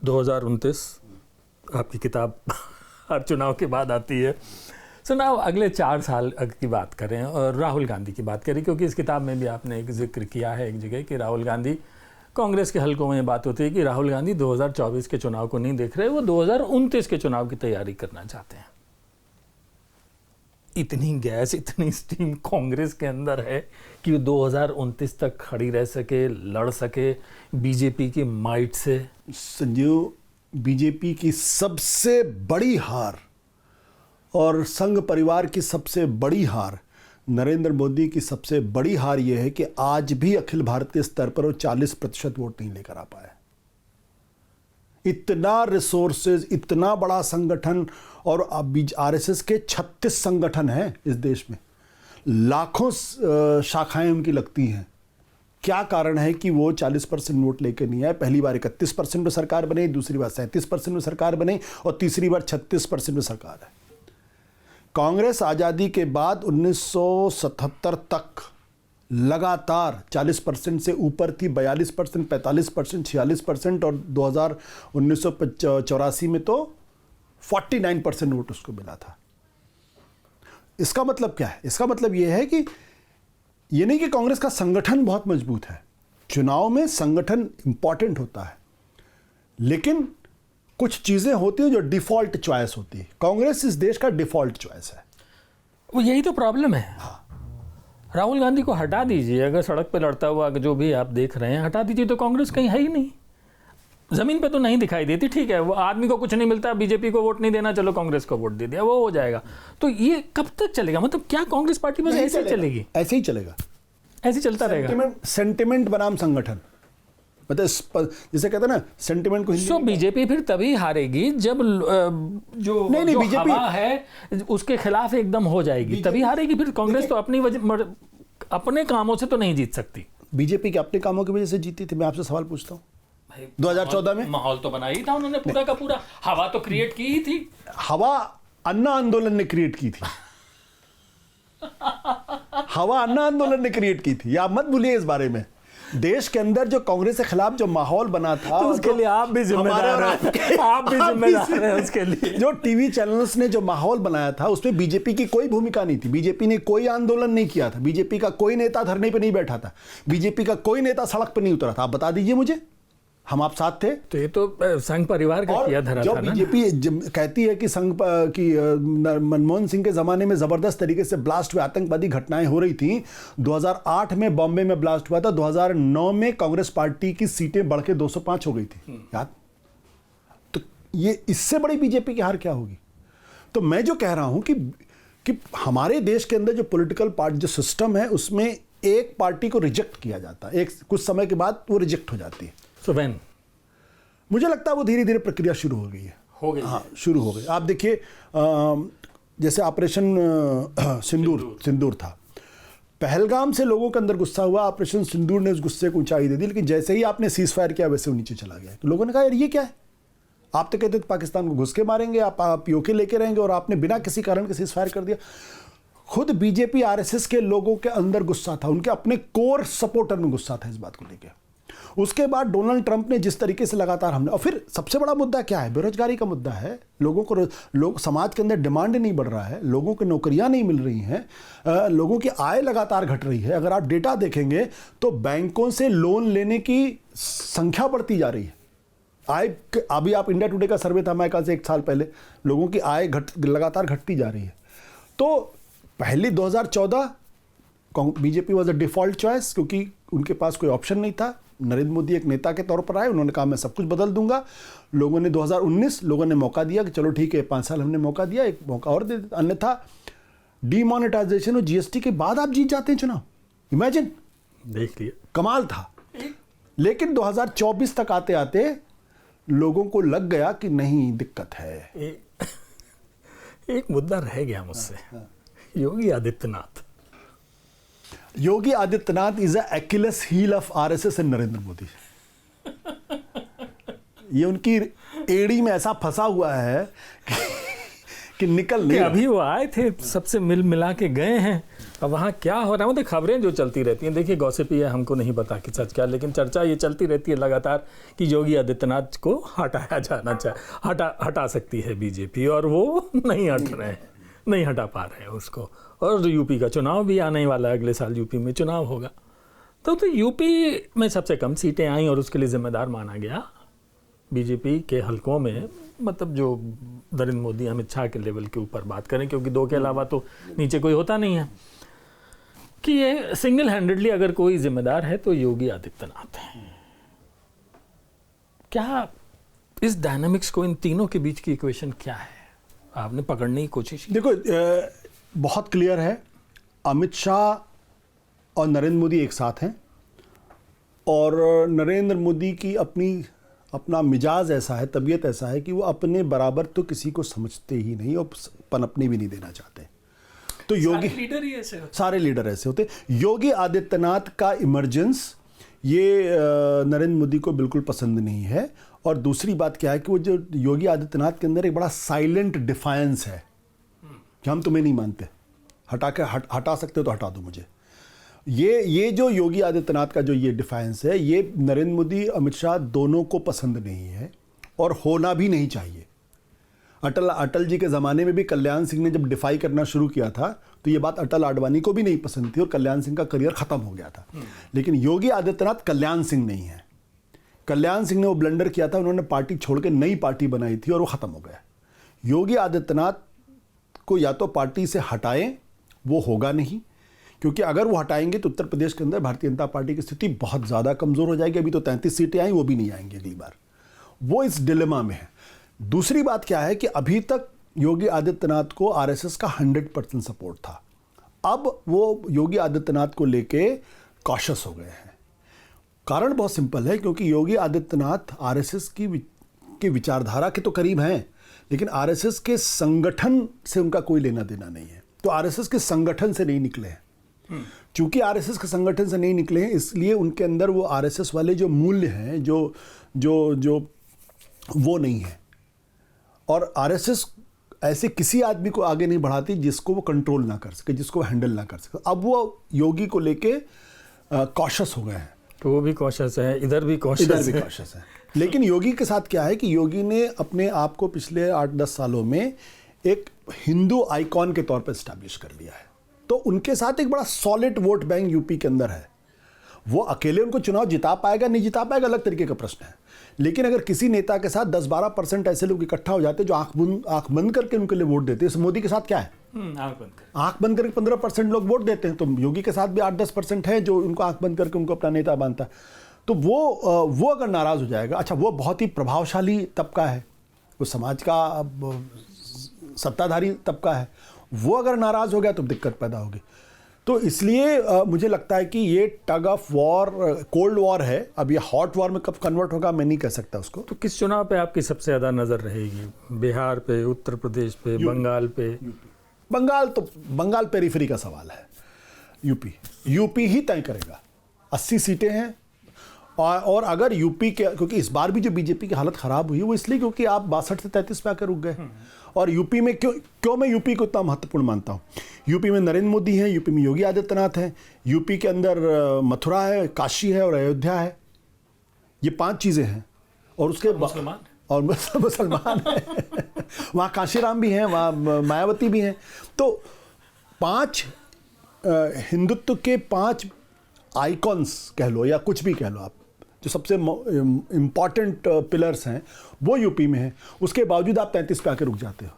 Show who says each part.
Speaker 1: 2029 आपकी किताब हर चुनाव के बाद आती है। सुनाओ, अगले 4 साल की बात करें और राहुल गांधी की बात करें, क्योंकि इस किताब में भी आपने एक जिक्र किया है एक जगह कि राहुल गांधी, कांग्रेस के हलकों में ये बात होती है कि राहुल गांधी 2024 के चुनाव को नहीं देख रहे, वो 2029 के चुनाव की तैयारी करना चाहते हैं। इतनी गैस, इतनी स्टीम कांग्रेस के अंदर है कि 2029 तक खड़ी रह सके, लड़ सके बीजेपी की माइट से।
Speaker 2: संजीव, बीजेपी की सबसे बड़ी हार और संघ परिवार की सबसे बड़ी हार, नरेंद्र मोदी की सबसे बड़ी हार यह है कि आज भी अखिल भारतीय स्तर पर वो 40% वोट नहीं लेकर आ पाए। इतना रिसोर्सेज, इतना बड़ा संगठन, और आरएसएस के 36 संगठन हैं इस देश में, लाखों शाखाएं उनकी लगती हैं। क्या कारण है कि वो 40% वोट लेकर नहीं आए? पहली बार 31% में सरकार बनी, दूसरी बार 37% में सरकार बनी और तीसरी बार 36% में सरकार है। कांग्रेस आज़ादी के बाद 1977 तक लगातार 40% से ऊपर थी, 42%, 45%, 46%, और 1984 में तो 49% वोट उसको मिला था। इसका मतलब क्या है? इसका मतलब यह है कि ये नहीं कि कांग्रेस का संगठन बहुत मजबूत है। चुनाव में संगठन इंपॉर्टेंट होता है, लेकिन कुछ चीजें होती हैं जो डिफॉल्ट चॉइस होती है। कांग्रेस इस देश का डिफॉल्ट चॉइस है।
Speaker 1: वो यही तो प्रॉब्लम है। हाँ। राहुल गांधी को हटा दीजिए, अगर सड़क पे लड़ता हुआ जो भी आप देख रहे हैं हटा दीजिए, तो कांग्रेस कहीं है ही नहीं, जमीन पे तो नहीं दिखाई देती। ठीक है, वो आदमी को कुछ नहीं मिलता, बीजेपी को वोट नहीं देना, चलो कांग्रेस को वोट दे दिया, वो हो जाएगा। तो ये कब तक चलेगा? मतलब क्या कांग्रेस पार्टी बस ऐसे चलेगी?
Speaker 2: ऐसे ही चलेगा,
Speaker 1: ऐसे चलता रहेगा।
Speaker 2: सेंटिमेंट बनाम संगठन, मतलब जिसे कहते हैं ना, सेंटिमेंट को।
Speaker 1: सो बीजेपी फिर तभी हारेगी जब जो बीजेपी हवा है उसके खिलाफ एकदम हो जाएगी, तभी हारेगी। फिर कांग्रेस तो अपने कामों से तो नहीं जीत सकती।
Speaker 2: बीजेपी के अपने कामों की वजह से जीती थी। मैं आपसे सवाल पूछता हूँ, 2014 में
Speaker 1: माहौल तो बनाया ही था उन्होंने, पूरा का पूरा हवा तो क्रिएट की ही थी।
Speaker 2: हवा अन्ना आंदोलन ने क्रिएट की थी। हवा अन्ना आंदोलन ने क्रिएट की थी, आप मत भूलिए इस बारे में। देश के अंदर जो कांग्रेस के खिलाफ जो माहौल बना था,
Speaker 1: तो उसके लिए आप भी जिम्मेदार हैं। आप भी जिम्मेदार हैं उसके लिए।
Speaker 2: जो टीवी चैनल्स ने जो माहौल बनाया था उसमें बीजेपी की कोई भूमिका नहीं थी। बीजेपी ने कोई आंदोलन नहीं किया था, बीजेपी का कोई नेता धरने पे नहीं बैठा था, बीजेपी का कोई नेता सड़क पे नहीं उतरा था। आप बता दीजिए मुझे, हम आप साथ थे।
Speaker 1: तो ये तो संघ परिवार का किया धरा था ना।
Speaker 2: बीजेपी कहती है कि संघ की मनमोहन सिंह के जमाने में जबरदस्त तरीके से ब्लास्ट हुए, आतंकवादी घटनाएं हो रही थी। 2008 में बॉम्बे में ब्लास्ट हुआ था, 2009 में कांग्रेस पार्टी की सीटें बढ़ के 205 हो गई थी, याद? तो ये इससे बड़ी बीजेपी की हार क्या होगी? तो मैं जो कह रहा हूं कि हमारे देश के अंदर जो पॉलिटिकल पार्टी जो सिस्टम है, उसमें एक पार्टी को रिजेक्ट किया जाता है, एक कुछ समय के बाद वो रिजेक्ट हो जाती है।
Speaker 1: So when?
Speaker 2: मुझे लगता है वो धीरे धीरे प्रक्रिया शुरू हो गई है। हाँ, शुरू हो गई। आप देखिए, जैसे ऑपरेशन सिंदूर था, पहलगाम से लोगों के अंदर गुस्सा हुआ, ऑपरेशन सिंदूर ने उस गुस्से को ऊंचाई दे दी, लेकिन जैसे ही आपने सीज फायर किया वैसे वो नीचे चला गया। तो लोगों ने कहा यार ये क्या है, आप तो कहते थे पाकिस्तान को घुस के मारेंगे, आप पीओके लेके रहेंगे, और आपने बिना किसी कारण के सीज फायर कर दिया। खुद बीजेपी आरएसएस के लोगों के अंदर गुस्सा था, उनके अपने कोर सपोर्टर में गुस्सा था इस बात को लेकर। उसके बाद डोनाल्ड ट्रंप ने जिस तरीके से लगातार हमने, और फिर सबसे बड़ा मुद्दा क्या है? बेरोजगारी का मुद्दा है। लोग समाज के अंदर डिमांड नहीं बढ़ रहा है, लोगों को नौकरियां नहीं मिल रही हैं, लोगों की आय लगातार घट रही है। अगर आप डेटा देखेंगे तो बैंकों से लोन लेने की संख्या बढ़ती जा रही है। आय, अभी आप इंडिया टुडे का सर्वे था हमारे ख्याल से 1 साल पहले, लोगों की आय लगातार घटती जा रही है। तो पहले 2014 BJP was a default choice, क्योंकि उनके पास कोई ऑप्शन नहीं था। नरेंद्र मोदी एक नेता के तौर पर आए, उन्होंने कहा मैं सब कुछ बदल दूंगा। लोगों ने 2019 लोगों ने मौका दिया कि चलो ठीक है 5 साल हमने मौका दिया, एक मौका और दे, अन्यथा डीमोनेटाइजेशन और जीएसटी के बाद आप जीत जाते हैं चुनाव। इमेजिन,
Speaker 1: देख लिया,
Speaker 2: कमाल था। लेकिन 2024 तक आते आते लोगों को लग गया कि नहीं, दिक्कत है।
Speaker 1: एक मुद्दा रह गया मुझसे। Yogi Adityanath
Speaker 2: is a Achilles heel of RSS and Narendra Modi. ये उनकी एड़ी में ऐसा फंसा हुआ है कि निकल नहीं।
Speaker 1: अभी वो आए थे, सबसे मिल मिला के गए हैं, अब वहाँ क्या हो रहा है, मतलब खबरें जो चलती रहती हैं, देखिए गॉसिप है, हमको नहीं पता कि सच क्या, लेकिन चर्चा ये चलती रहती है लगातार कि योगी आदित्यनाथ को हटाया जाना चाहिए, हटा सकती है बीजेपी, और वो नहीं हट रहे हैं, नहीं हटा पा रहे हैं उसको। और यूपी का चुनाव भी आने वाला है, अगले साल यूपी में चुनाव होगा, तो यूपी में सबसे कम सीटें आई और उसके लिए जिम्मेदार माना गया बीजेपी के हलकों में, मतलब जो नरेंद्र मोदी अमित शाह के लेवल के ऊपर बात करें, क्योंकि दो के अलावा तो नीचे कोई होता नहीं है, कि ये सिंगल हैंडेडली अगर कोई जिम्मेदार है तो योगी आदित्यनाथ है। क्या इस डायनामिक्स को, इन तीनों के बीच की इक्वेशन क्या है, आपने पकड़ने की कोशिश की?
Speaker 2: देखो बहुत क्लियर है, अमित शाह और नरेंद्र मोदी एक साथ हैं, और नरेंद्र मोदी की अपना मिजाज ऐसा है, तबीयत ऐसा है कि वो अपने बराबर तो किसी को समझते ही नहीं और पनपने भी नहीं देना चाहते। तो योगी
Speaker 1: लीडर ही ऐसे होते,
Speaker 2: सारे लीडर ऐसे होते। योगी आदित्यनाथ का इमरजेंस ये नरेंद्र मोदी को बिल्कुल पसंद नहीं है। और दूसरी बात क्या है कि वो जो योगी आदित्यनाथ के अंदर एक बड़ा साइलेंट डिफायंस है कि हम तुम्हें नहीं मानते, हटा सकते हो तो हटा दो मुझे। ये जो योगी आदित्यनाथ का जो ये डिफायंस है, ये नरेंद्र मोदी अमित शाह दोनों को पसंद नहीं है और होना भी नहीं चाहिए। अटल जी के ज़माने में भी कल्याण सिंह ने जब डिफाई करना शुरू किया था तो ये बात अटल आडवाणी को भी नहीं पसंद थी और कल्याण सिंह का करियर ख़त्म हो गया था। लेकिन योगी आदित्यनाथ कल्याण सिंह नहीं है। कल्याण सिंह ने वो ब्लंडर किया था, उन्होंने पार्टी छोड़ के नई पार्टी बनाई थी और वो ख़त्म हो गया। योगी आदित्यनाथ को या तो पार्टी से हटाएं, वो होगा नहीं, क्योंकि अगर वो हटाएंगे तो उत्तर प्रदेश के अंदर भारतीय जनता पार्टी की स्थिति बहुत ज़्यादा कमज़ोर हो जाएगी। अभी तो 33 सीटें आई, वो भी नहीं आएंगी अगली बार। वो इस डिलेमा में है। दूसरी बात क्या है कि अभी तक योगी आदित्यनाथ को आरएसएस का 100% सपोर्ट था। अब वो योगी आदित्यनाथ को लेके कॉशियस हो गए हैं। कारण बहुत सिंपल है, क्योंकि योगी आदित्यनाथ आरएसएस की विचारधारा के तो करीब हैं, लेकिन आरएसएस के संगठन से उनका कोई लेना देना नहीं है। तो आरएसएस के संगठन से नहीं निकले हैं। चूंकि आरएसएस के संगठन से नहीं निकले हैं, इसलिए उनके अंदर वो आरएसएस वाले जो मूल्य हैं जो वो नहीं है। और आरएसएस ऐसे किसी आदमी को आगे नहीं बढ़ाती जिसको वो कंट्रोल ना कर सके, जिसको वो हैंडल ना कर सके। अब वो योगी को लेके कॉशियस हो गए हैं।
Speaker 1: तो वो भी कॉशियस है, इधर भी कॉशियस
Speaker 2: है। लेकिन योगी के साथ क्या है कि योगी ने अपने आप को पिछले 8-10 सालों में एक हिंदू आइकॉन के तौर पर एस्टैब्लिश कर लिया है। तो उनके साथ एक बड़ा सॉलिड वोट बैंक यूपी के अंदर है। वो अकेले उनको चुनाव जिता पाएगा नहीं जिता पाएगा अलग तरीके का प्रश्न है, लेकिन अगर किसी नेता के साथ 10-12% ऐसे लोग इकट्ठा हो जाते जो आंख बंद करके उनके लिए वोट देते हैं। मोदी के साथ क्या है, आंख बंद करके 15% लोग वोट देते हैं, तो योगी के साथ भी 8-10% है जो उनको आंख बंद करके उनको अपना नेता मानता है। तो वो अगर नाराज हो जाएगा, अच्छा वो बहुत ही प्रभावशाली तबका है, वो समाज का सत्ताधारी तबका है, वो अगर नाराज हो गया तो दिक्कत पैदा होगी। तो इसलिए मुझे लगता है कि ये tug of war, cold war है। अब ये हॉट वॉर में कब कन्वर्ट होगा मैं नहीं कह सकता उसको।
Speaker 1: तो किस चुनाव पे आपकी सबसे ज़्यादा नज़र रहेगी? बिहार पे, उत्तर प्रदेश पे, बंगाल पे?
Speaker 2: बंगाल पेरिफेरी का सवाल है। यूपी ही तय करेगा। 80 सीटें हैं और अगर यूपी के, क्योंकि इस बार भी जो बीजेपी की हालत ख़राब हुई वो इसलिए क्योंकि आप 62 से 33 पे आकर रुक गए। और यूपी में क्यों मैं यूपी को इतना महत्वपूर्ण मानता हूँ? यूपी में नरेंद्र मोदी हैं, यूपी में योगी आदित्यनाथ हैं, यूपी के अंदर मथुरा है, काशी है और अयोध्या है। ये 5 चीज़ें हैं। और उसके मुसलमान है वहाँ काशीराम भी हैं, वहाँ मायावती भी हैं। तो 5 हिंदुत्व के 5 आइकॉन्स कह लो या कुछ भी कह लो आप, जो सबसे इम्पॉर्टेंट पिलर्स हैं वो यूपी में हैं। उसके बावजूद आप 33 पे आके रुक जाते हो।